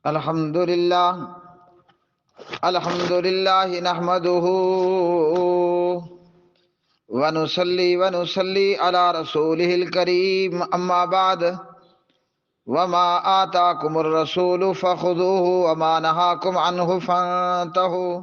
الحمد للہ نحمده ونصلي على رسوله الكريم اما بعد وما آتاكم الرسول فخذوه وما نهاكم عنه فانتهوا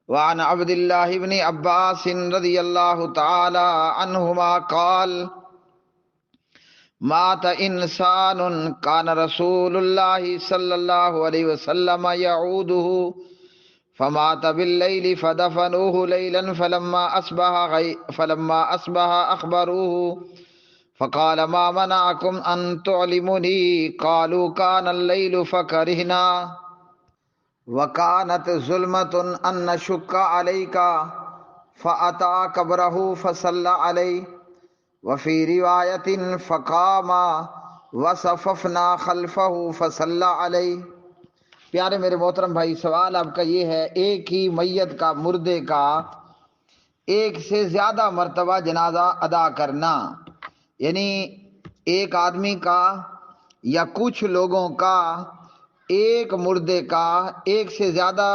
وعن عبد الله بن عباس رضي الله تعالى عنهما قال مات انسان كان رسول الله صلى الله عليه وسلم يعوده فمات بالليل فدفنوه ليلا فلما أصبح أخبروه فقال ما منعكم أن تعلموني قالوا كان الليل فكرهنا وكانت ظلمة أن نشك عليك فأتى قبره فصلى عليه وفي روایت فقام وصففنا خلفه فصلى علیہ۔ پیارے میرے محترم بھائی، سوال آپ کا یہ ہے، ایک ہی میت کا، مردے کا ایک سے زیادہ مرتبہ جنازہ ادا کرنا، یعنی ایک آدمی کا یا کچھ لوگوں کا ایک مردے کا ایک سے زیادہ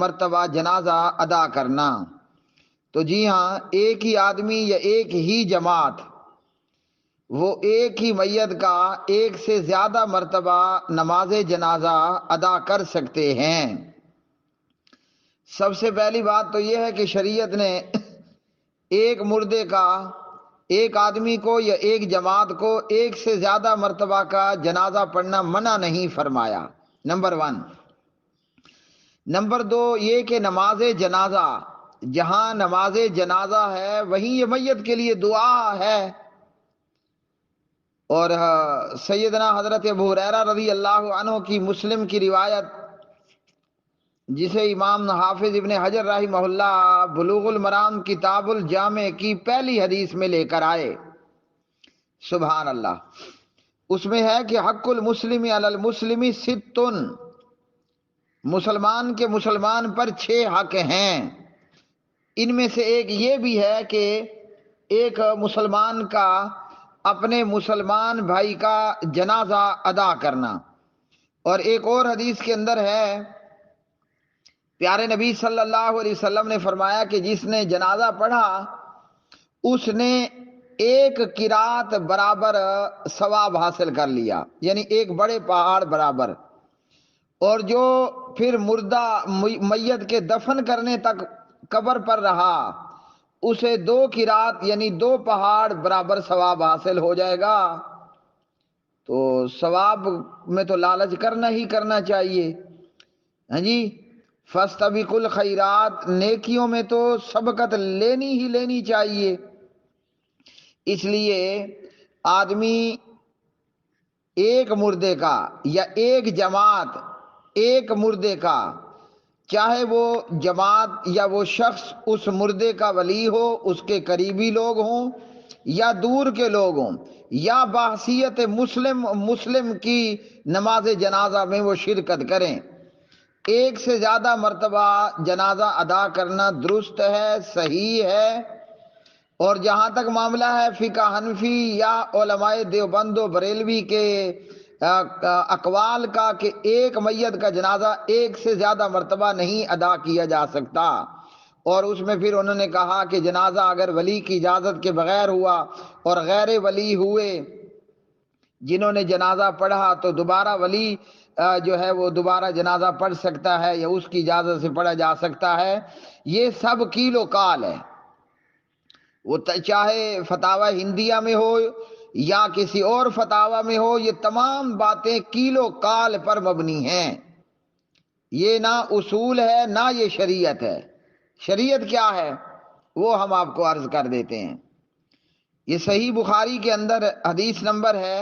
مرتبہ جنازہ ادا کرنا، تو جی ہاں، ایک ہی آدمی یا ایک ہی جماعت وہ ایک ہی میت کا ایک سے زیادہ مرتبہ نماز جنازہ ادا کر سکتے ہیں۔ سب سے پہلی بات تو یہ ہے کہ شریعت نے ایک مردے کا، ایک آدمی کو یا ایک جماعت کو ایک سے زیادہ مرتبہ کا جنازہ پڑھنا منع نہیں فرمایا، نمبر 1۔ نمبر 2 یہ کہ نماز جنازہ، جہاں نماز جنازہ ہے وہیں یہ میت کے لیے دعا ہے۔ اور سیدنا حضرت ابو ہریرہ رضی اللہ عنہ کی مسلم کی روایت، جسے امام حافظ ابن حجر رحمہ اللہ بلوغ المرام کتاب الجامع کی پہلی حدیث میں لے کر آئے، سبحان اللہ، اس میں ہے کہ حق المسلم علی المسلم 6، مسلمان کے مسلمان پر 6 حق ہیں۔ ان میں سے ایک یہ بھی ہے کہ ایک مسلمان کا اپنے مسلمان بھائی کا جنازہ ادا کرنا۔ اور ایک اور حدیث کے اندر ہے، پیارے نبی صلی اللہ علیہ وسلم نے فرمایا کہ جس نے جنازہ پڑھا اس نے ایک قرات برابر ثواب حاصل کر لیا، یعنی ایک بڑے پہاڑ برابر، اور جو پھر مردہ میت کے دفن کرنے تک قبر پر رہا اسے 2 قرات یعنی 2 پہاڑ برابر ثواب حاصل ہو جائے گا۔ تو ثواب میں تو لالچ کرنا ہی کرنا چاہیے، ہاں جی، فاستبقوا الخیرات، نیکیوں میں تو سبقت لینی ہی لینی چاہیے۔ اس لیے آدمی ایک مردے کا یا ایک جماعت ایک مردے کا، چاہے وہ جماعت یا وہ شخص اس مردے کا ولی ہو، اس کے قریبی لوگ ہوں یا دور کے لوگ ہوں، یا بحیثیت مسلم کی نماز جنازہ میں وہ شرکت کریں، ایک سے زیادہ مرتبہ جنازہ ادا کرنا درست ہے، صحیح ہے۔ اور جہاں تک معاملہ ہے فقہ حنفی یا علماء دیوبند و بریلوی کے اقوال کا کہ ایک میت کا جنازہ ایک سے زیادہ مرتبہ نہیں ادا کیا جا سکتا، اور اس میں پھر انہوں نے کہا کہ جنازہ اگر ولی کی اجازت کے بغیر ہوا اور غیر ولی ہوئے جنہوں نے جنازہ پڑھا تو دوبارہ ولی جو ہے وہ دوبارہ جنازہ پڑھ سکتا ہے یا اس کی اجازت سے پڑھا جا سکتا ہے۔ یہ سب قیل و قال ہے، وہ چاہے فتاوی ہندیہ میں ہو یا کسی اور فتاوی میں ہو، یہ تمام باتیں قیل و قال پر مبنی ہیں، یہ نہ اصول ہے نہ یہ شریعت ہے۔ شریعت کیا ہے وہ ہم آپ کو عرض کر دیتے ہیں۔ یہ صحیح بخاری کے اندر حدیث نمبر ہے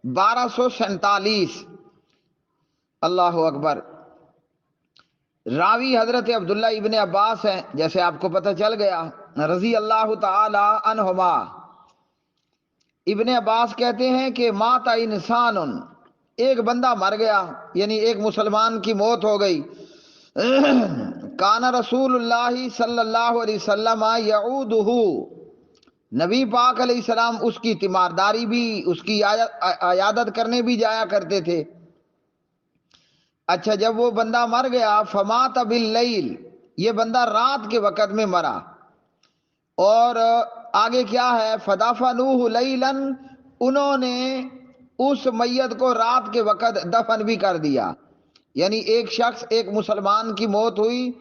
1247، اللہ اکبر، راوی حضرت عبداللہ ابن عباس ہیں، جیسے آپ کو پتہ چل گیا رضی اللہ تعالی عنہما۔ ابن عباس کہتے ہیں کہ مات انسان، ایک بندہ مر گیا، یعنی ایک مسلمان کی موت ہو گئی، کان رسول اللہ صلی اللہ علیہ وسلم یعودہ، نبی پاک علیہ السلام اس کی تیمارداری بھی، اس کی عیادت کرنے بھی جایا کرتے تھے۔ اچھا جب وہ بندہ مر گیا، فمات باللیل، یہ بندہ رات کے وقت میں مرا، اور آگے کیا ہے، فدفنوہ لیلاً، انہوں نے اس میت کو رات کے وقت دفن بھی کر دیا۔ یعنی ایک شخص، ایک مسلمان کی موت ہوئی،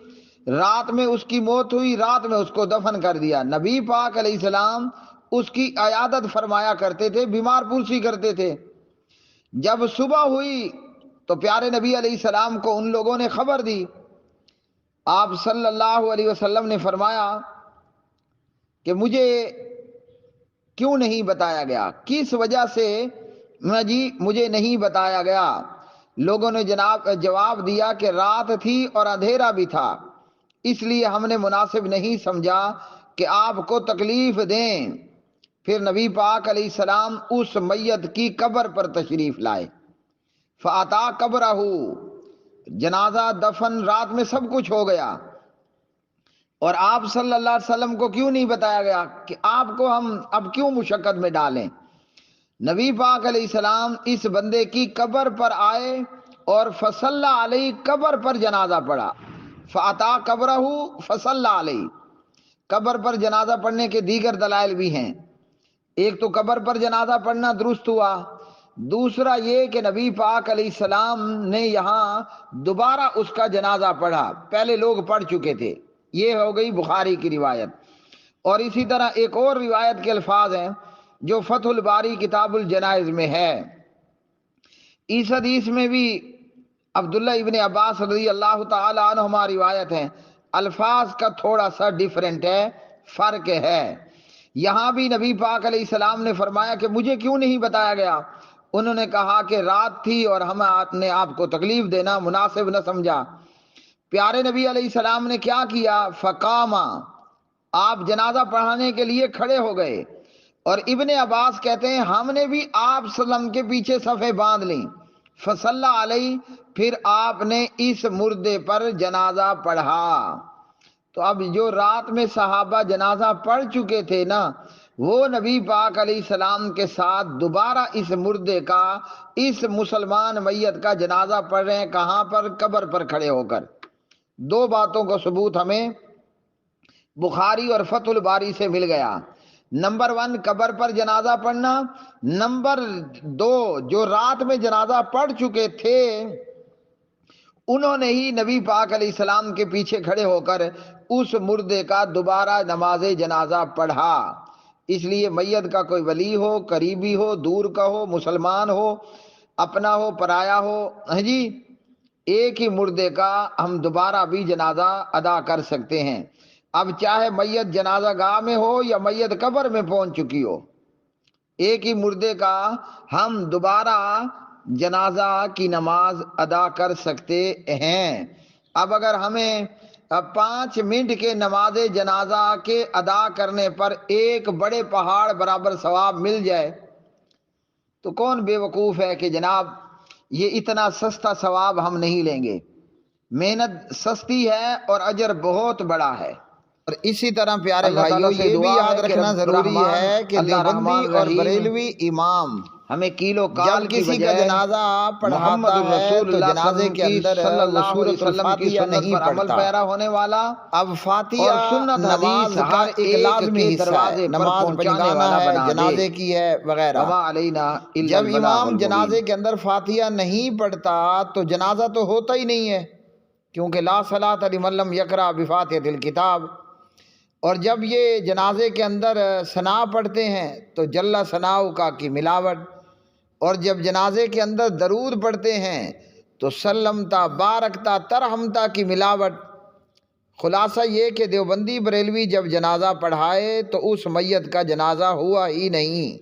رات میں اس کی موت ہوئی، رات میں اس کو دفن کر دیا۔ نبی پاک علیہ السلام اس کی عیادت فرمایا کرتے تھے، بیمار پرسی کرتے تھے۔ جب صبح ہوئی تو پیارے نبی علیہ السلام کو ان لوگوں نے خبر دی۔ آپ صلی اللہ علیہ وسلم نے فرمایا کہ مجھے کیوں نہیں بتایا گیا، کس وجہ سے مجھے نہیں بتایا گیا؟ لوگوں نے جواب دیا کہ رات تھی اور اندھیرا بھی تھا، اس لیے ہم نے مناسب نہیں سمجھا کہ آپ کو تکلیف دیں۔ پھر نبی پاک علیہ السلام اس میت کی قبر پر تشریف لائے، فاتا قبرہ، جنازہ دفن رات میں سب کچھ ہو گیا، اور آپ صلی اللہ علیہ وسلم کو کیوں نہیں بتایا گیا کہ آپ کو ہم اب کیوں مشقت میں ڈالیں؟ نبی پاک علیہ السلام اس بندے کی قبر پر آئے اور فصلی علیہ، قبر پر جنازہ پڑھا، فاتا قبرہ فصلی علیہ۔ قبر پر جنازہ پڑھنے کے دیگر دلائل بھی ہیں، ایک تو قبر پر جنازہ پڑھنا درست ہوا، دوسرا یہ کہ نبی پاک علیہ السلام نے یہاں دوبارہ اس کا جنازہ پڑھا، پہلے لوگ پڑھ چکے تھے۔ یہ ہو گئی بخاری کی روایت۔ اور اسی طرح ایک اور روایت کے الفاظ ہیں جو فتح الباری کتاب الجنائز میں ہے۔ اس حدیث میں بھی عبداللہ ابن عباس رضی اللہ تعالی عنہما روایت ہے، الفاظ کا تھوڑا سا ڈیفرنٹ ہے، فرق ہے۔ یہاں بھی نبی پاک علیہ السلام نے فرمایا کہ مجھے کیوں نہیں بتایا گیا؟ انہوں نے کہا کہ رات تھی اور ہم نے آپ کو تکلیف دینا مناسب نہ سمجھا۔ پیارے نبی علیہ السلام نے کیا کیا؟ فقاما، آپ جنازہ پڑھانے کے لیے کھڑے ہو گئے، اور ابن عباس کہتے ہیں ہم نے بھی آپ صلی اللہ علیہ وسلم کے پیچھے صفیں باندھ لیں، فصلی علیہ، پھر آپ نے اس مردے پر جنازہ پڑھا۔ تو اب جو رات میں صحابہ جنازہ پڑھ چکے تھے نا، وہ نبی پاک علیہ السلام کے ساتھ دوبارہ اس مردے کا، اس مسلمان میت کا جنازہ پڑھ رہے ہیں۔ کہاں پر؟ قبر پر کھڑے ہو کر۔ دو باتوں کو ثبوت ہمیں بخاری اور فتح الباری سے مل گیا۔ نمبر 1 قبر پر جنازہ پڑھنا، نمبر 2 جو رات میں جنازہ پڑھ چکے تھے انہوں نے ہی نبی پاک علیہ السلام کے پیچھے کھڑے ہو کر اس مردے کا دوبارہ نماز جنازہ پڑھا۔ اس لیے میت کا کوئی ولی ہو، قریبی ہو، دور کا ہو، مسلمان ہو، اپنا ہو، پرایا ہو، ہاں جی، ایک ہی مردے کا ہم دوبارہ بھی جنازہ ادا کر سکتے ہیں۔ اب چاہے میت جنازہ گاہ میں ہو یا میت قبر میں پہنچ چکی ہو، ایک ہی مردے کا ہم دوبارہ جنازہ کی نماز ادا کر سکتے ہیں۔ اب اگر ہمیں 5 منٹ کے نماز جنازہ کے ادا کرنے پر ایک بڑے پہاڑ برابر ثواب مل جائے تو کون بے وقوف ہے کہ جناب یہ اتنا سستا ثواب ہم نہیں لیں گے؟ محنت سستی ہے اور اجر بہت بڑا ہے۔ اور اسی طرح پیارے بھائیوں یہ بھی یاد رکھنا ضروری ہے کہ دیوبندی اور بریلوی امام ہمیں کیلو کال کی کسی کا جنازہ پڑھاتا ہے تو جنازے کے اندر وہ سورۃ الفاتحہ نہیں پڑھتا، پیرا ہونے والا۔ اب فاتحہ نماز کا ایک لازمی حصہ ہے، نماز پڑھانا ہے، جنازے کی ہے وغیرہ۔ جب امام جنازے کے اندر فاتحہ نہیں پڑھتا تو جنازہ تو ہوتا ہی نہیں ہے، کیونکہ لا صلاۃ لمن لم یقرأ بفاتحۃ الکتاب۔ اور جب یہ جنازے کے اندر ثنا پڑھتے ہیں تو جل ثناؤ کا کی ملاوٹ، اور جب جنازے کے اندر درود پڑھتے ہیں تو سلمتا بارکتا ترحمتا کی ملاوٹ۔ خلاصہ یہ کہ دیوبندی بریلوی جب جنازہ پڑھائے تو اس میت کا جنازہ ہوا ہی نہیں۔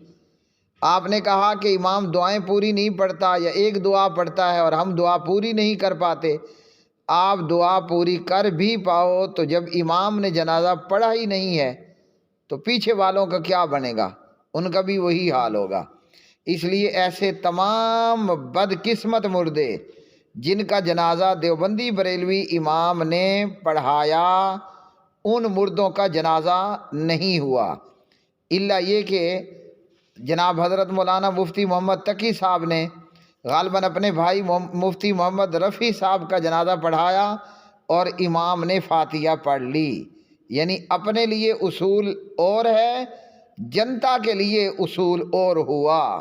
آپ نے کہا کہ امام دعائیں پوری نہیں پڑھتا یا ایک دعا پڑھتا ہے اور ہم دعا پوری نہیں کر پاتے۔ آپ دعا پوری کر بھی پاؤ تو جب امام نے جنازہ پڑھا ہی نہیں ہے تو پیچھے والوں کا کیا بنے گا؟ ان کا بھی وہی حال ہوگا۔ اس لیے ایسے تمام بدقسمت مردے جن کا جنازہ دیوبندی بریلوی امام نے پڑھایا، ان مردوں کا جنازہ نہیں ہوا، الا یہ کہ جناب حضرت مولانا مفتی محمد تقی صاحب نے غالباً اپنے بھائی مفتی محمد رفیع صاحب کا جنازہ پڑھایا اور امام نے فاتحہ پڑھ لی. یعنی اپنے لیے اصول اور ہے، جنتا کے لیے اصول اور ہوا.